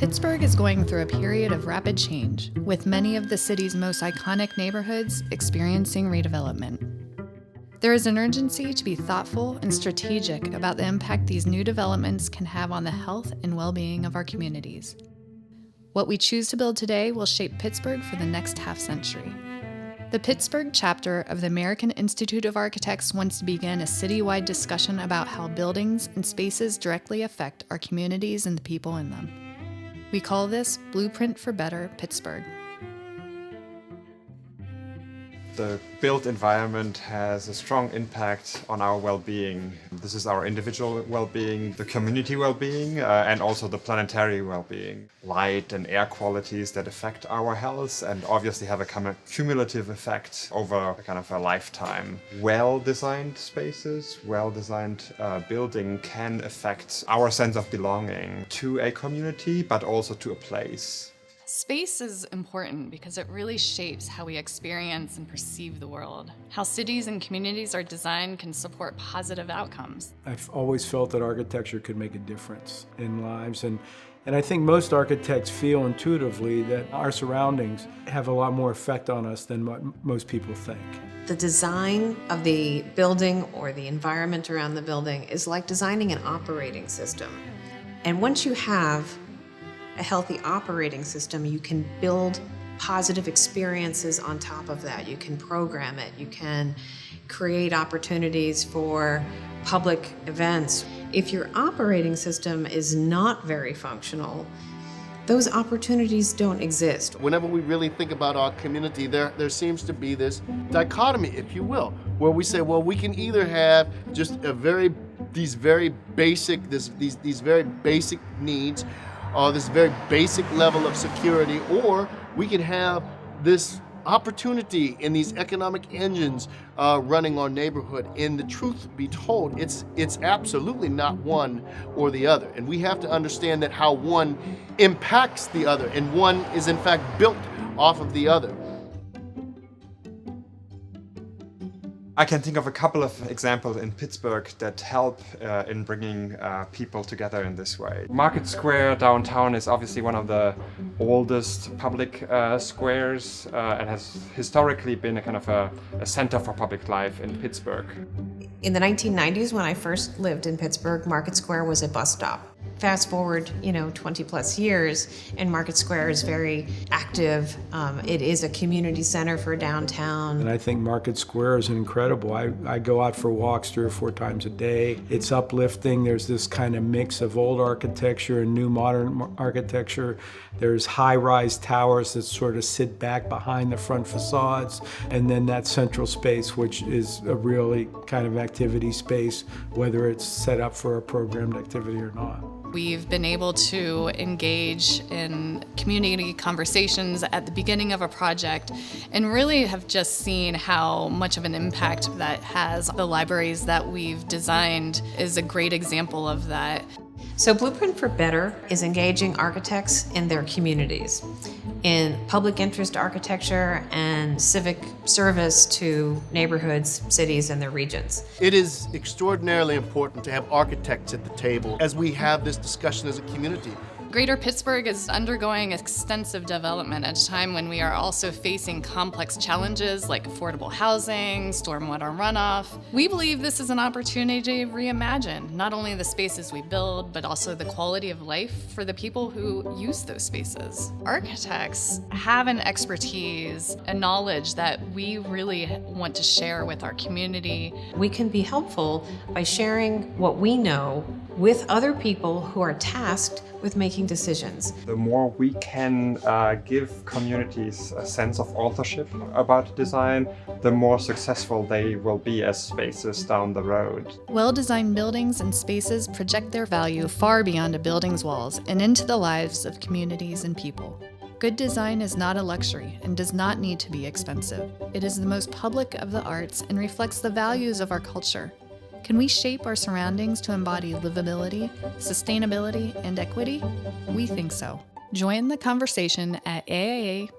Pittsburgh is going through a period of rapid change, with many of the city's most iconic neighborhoods experiencing redevelopment. There is an urgency to be thoughtful and strategic about the impact these new developments can have on the health and well-being of our communities. What we choose to build today will shape Pittsburgh for the next half-century. The Pittsburgh chapter of the American Institute of Architects wants to begin a citywide discussion about how buildings and spaces directly affect our communities and the people in them. We call this Blueprint for Better Pittsburgh. The built environment has a strong impact on our well-being. This is our individual well-being, the community well-being, and also the planetary well-being. Light and air qualities that affect our health and obviously have a kind of cumulative effect over a kind of a lifetime. Well-designed spaces, well-designed building can affect our sense of belonging to a community, but also to a place. Space is important because it really shapes how we experience and perceive the world. How cities and communities are designed can support positive outcomes. I've always felt that architecture could make a difference in lives, and I think most architects feel intuitively that our surroundings have a lot more effect on us than what most people think. The design of the building or the environment around the building is like designing an operating system. And once you have a healthy operating system, you can build positive experiences on top of that. You can program it. You can create opportunities for public events. If your operating system is not very functional, those opportunities don't exist. Whenever we really think about our community, there seems to be this dichotomy, if you will, where we say, well, we can either have just these very basic needs, this very basic level of security, or we can have this opportunity in these economic engines running our neighborhood. And the truth be told, it's absolutely not one or the other. And we have to understand that how one impacts the other, and one is in fact built off of the other. I can think of a couple of examples in Pittsburgh that help in bringing people together in this way. Market Square downtown is obviously one of the oldest public squares and has historically been a kind of a center for public life in Pittsburgh. In the 1990s, when I first lived in Pittsburgh, Market Square was a bus stop. Fast forward, 20 plus years, and Market Square is very active. It is a community center for downtown. And I think Market Square is incredible. I go out for walks 3 or 4 times a day. It's uplifting. There's this kind of mix of old architecture and new modern architecture. There's high-rise towers that sort of sit back behind the front facades. And then that central space, which is a really kind of activity space, whether it's set up for a programmed activity or not. We've been able to engage in community conversations at the beginning of a project and really have just seen how much of an impact that has. The libraries that we've designed is a great example of that. So Blueprint for Better is engaging architects in their communities in public interest architecture and civic service to neighborhoods, cities, and their regions. It is extraordinarily important to have architects at the table as we have this discussion as a community. Greater Pittsburgh is undergoing extensive development at a time when we are also facing complex challenges like affordable housing, stormwater runoff. We believe this is an opportunity to reimagine not only the spaces we build, but also the quality of life for the people who use those spaces. Architects have an expertise and knowledge that we really want to share with our community. We can be helpful by sharing what we know with other people who are tasked with making decisions. The more we can give communities a sense of authorship about design, the more successful they will be as spaces down the road. Well-designed buildings and spaces project their value far beyond a building's walls and into the lives of communities and people. Good design is not a luxury and does not need to be expensive. It is the most public of the arts and reflects the values of our culture. Can we shape our surroundings to embody livability, sustainability, and equity? We think so. Join the conversation at AIAPGH.org.